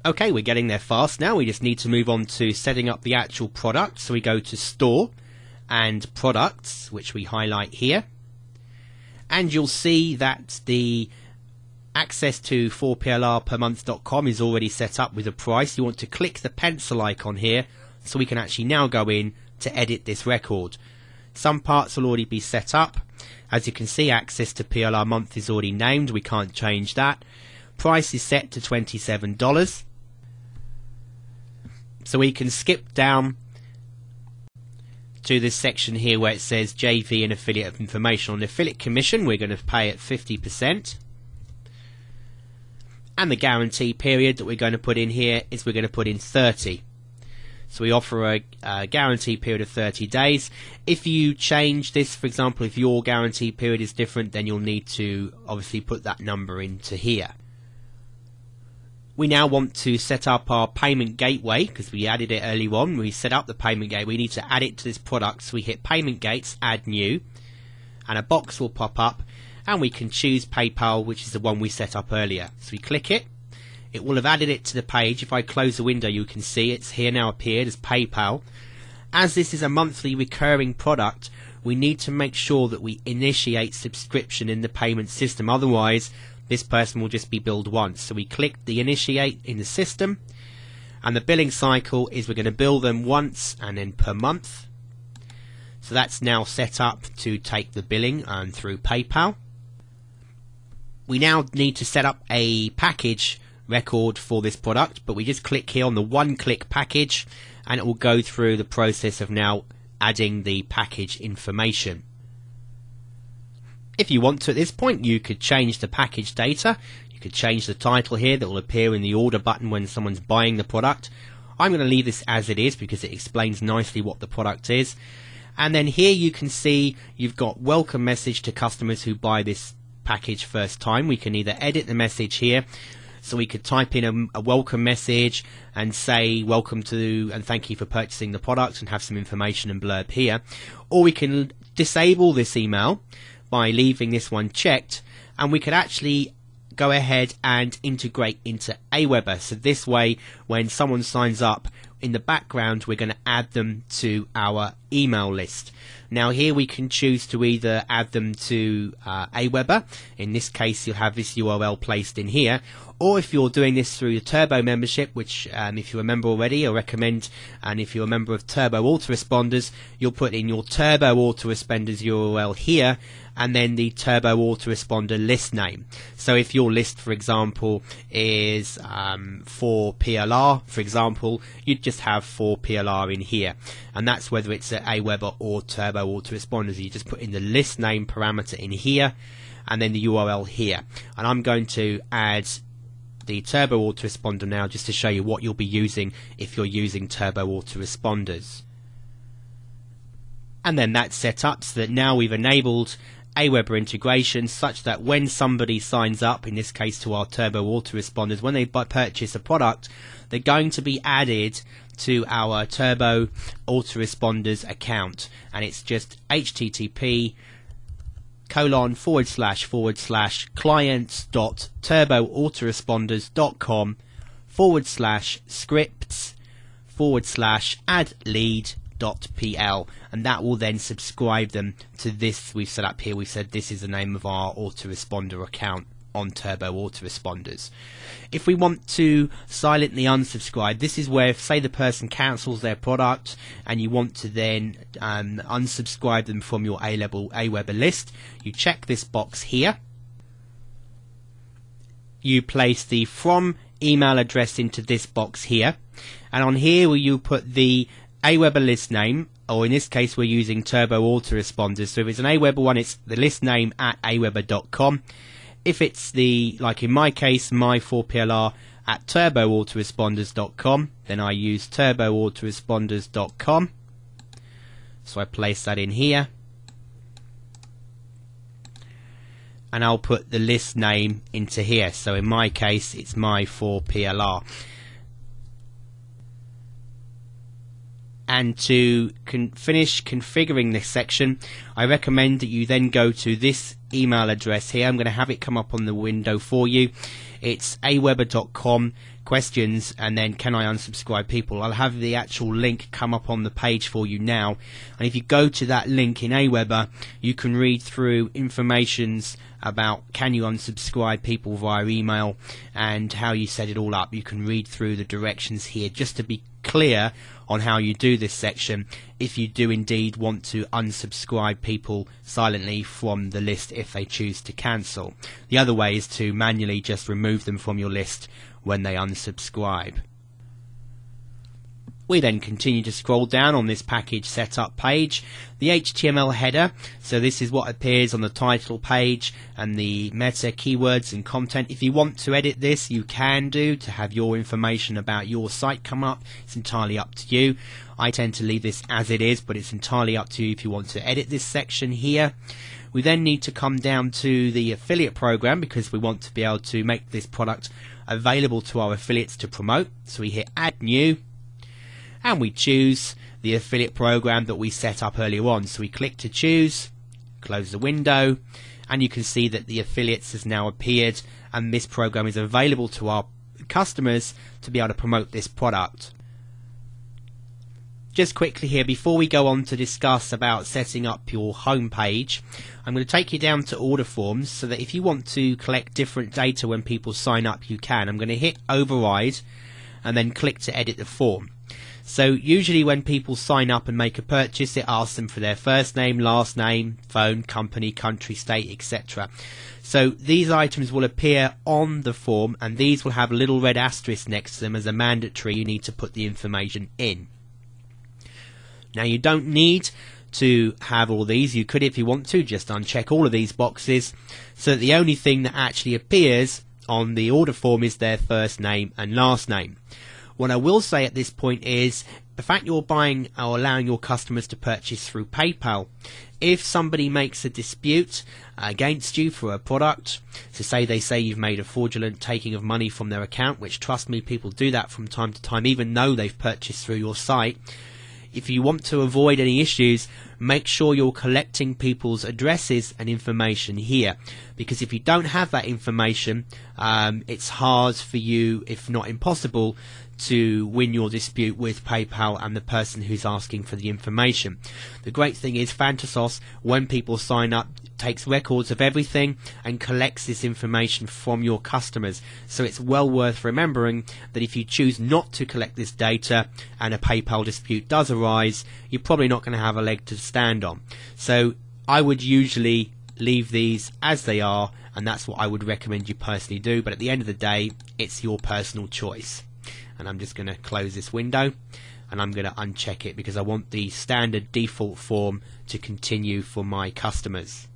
Okay, we're getting there fast now. We just need to move on to setting up the actual product. So we go to Store and Products, which we highlight here. And you'll see that the access to 4plrpermonth.com is already set up with a price. You want to click the pencil icon here so we can actually now go in to edit this record. Some parts will already be set up. As you can see, access to PLR month is already named. We can't change that. Price is set to $27. So we can skip down to this section here where it says JV and affiliate information. On the affiliate commission, we're going to pay at 50%. And the guarantee period that we're going to put in here is we're going to put in 30. So we offer a guarantee period of 30 days. If you change this, for example, if your guarantee period is different, then you'll need to obviously put that number into here. We now want to set up our payment gateway because we added it early on. We set up the payment gateway. We need to add it to this product. So we hit Payment Gates, Add New, and a box will pop up, and we can choose PayPal, which is the one we set up earlier. So we click it. It will have added it to the page. If I close the window, you can see it's here now appeared as PayPal. As this is a monthly recurring product, we need to make sure that we initiate subscription in the payment system. Otherwise, this person will just be billed once. So we click the initiate in the system, and the billing cycle is we're going to bill them once and then per month. So that's now set up to take the billing through PayPal. We now need to set up a package record for this product, but we just click here on the one-click package and it will go through the process of now adding the package information. If you want to at this point, you could change the package data. You could change the title here that will appear in the order button when someone's buying the product. I'm going to leave this as it is because it explains nicely what the product is. And then here you can see you've got welcome message to customers who buy this package first time. We can either edit the message here, so we could type in a welcome message and say welcome to and thank you for purchasing the product and have some information and blurb here. Or we can disable this email by leaving this one checked, and we could actually go ahead and integrate into Aweber. So this way, when someone signs up, in the background we're going to add them to our email list. Now here we can choose to either add them to Aweber. In this case you'll have this URL placed in here, or if you're doing this through the Turbo membership, which if you're a member already I recommend, and if you're a member of Turbo Autoresponders, you'll put in your Turbo Autoresponders URL here and then the Turbo Autoresponder list name. So if your list, for example, is for PLR, for example, you'd just have 4PLR in here, and that's whether it's Aweber or Turbo Autoresponders. You just put in the list name parameter in here and then the URL here. And I'm going to add the Turbo Autoresponder now just to show you what you'll be using if you're using Turbo Autoresponders. And then that's set up so that now we've enabled Aweber integration such that when somebody signs up, in this case to our Turbo Autoresponders, when they purchase a product, they're going to be added to our Turbo Autoresponders account, and it's just http://clients.turboautoresponders.com/scripts/add-lead.pl, and that will then subscribe them to this we've set up here. We've said this is the name of our autoresponder account on Turbo Autoresponders. If we want to silently unsubscribe, this is where, if say the person cancels their product and you want to then unsubscribe them from your Aweber list, you check this box here. You place the from email address into this box here, and on here you put the Aweber list name, or in this case we're using Turbo Autoresponders, so if it's an Aweber one, it's the list name at aweber.com. If it's the, like in my case, my 4PLR at turboautoresponders.com, then I use turboautoresponders.com. So I place that in here, and I'll put the list name into here. So in my case, it's my 4PLR. And to finish configuring this section, I recommend that you then go to this email address here. I'm going to have it come up on the window for you. It's aweber.com questions and then can I unsubscribe people. I'll have the actual link come up on the page for you now, and if you go to that link in Aweber, you can read through informations about can you unsubscribe people via email and how you set it all up. You can read through the directions here just to be clear on how you do this section if you do indeed want to unsubscribe people silently from the list if they choose to cancel. The other way is to manually just remove them from your list when they unsubscribe. We then continue to scroll down on this package setup page. The HTML header, so this is what appears on the title page and the meta keywords and content. If you want to edit this, you can do to have your information about your site come up. It's entirely up to you. I tend to leave this as it is, but it's entirely up to you if you want to edit this section here. We then need to come down to the affiliate program because we want to be able to make this product available to our affiliates to promote. So we hit add new, and we choose the affiliate program that we set up earlier on. So we click to choose, close the window, and you can see that the affiliates has now appeared and this program is available to our customers to be able to promote this product. Just quickly here, before we go on to discuss about setting up your home page, I'm going to take you down to order forms so that if you want to collect different data when people sign up, you can. I'm going to hit override and then click to edit the form. So usually when people sign up and make a purchase, it asks them for their first name, last name, phone, company, country, state, etc. So these items will appear on the form and these will have a little red asterisk next to them as a mandatory. You need to put the information in. Now you don't need to have all these. You could, if you want to, just uncheck all of these boxes so that the only thing that actually appears on the order form is their first name and last name. What I will say at this point is the fact you're buying or allowing your customers to purchase through PayPal. If somebody makes a dispute against you for a product, so say they say you've made a fraudulent taking of money from their account, which trust me, people do that from time to time even though they've purchased through your site. If you want to avoid any issues, make sure you're collecting people's addresses and information here, because if you don't have that information, it's hard for you, if not impossible, to win your dispute with PayPal and the person who's asking for the information. The great thing is Fantasos, when people sign up, takes records of everything and collects this information from your customers. So it's well worth remembering that if you choose not to collect this data and a PayPal dispute does arise, you're probably not going to have a leg to stand on. So I would usually leave these as they are, and that's what I would recommend you personally do, but at the end of the day, it's your personal choice. And I'm just going to close this window and I'm going to uncheck it because I want the standard default form to continue for my customers.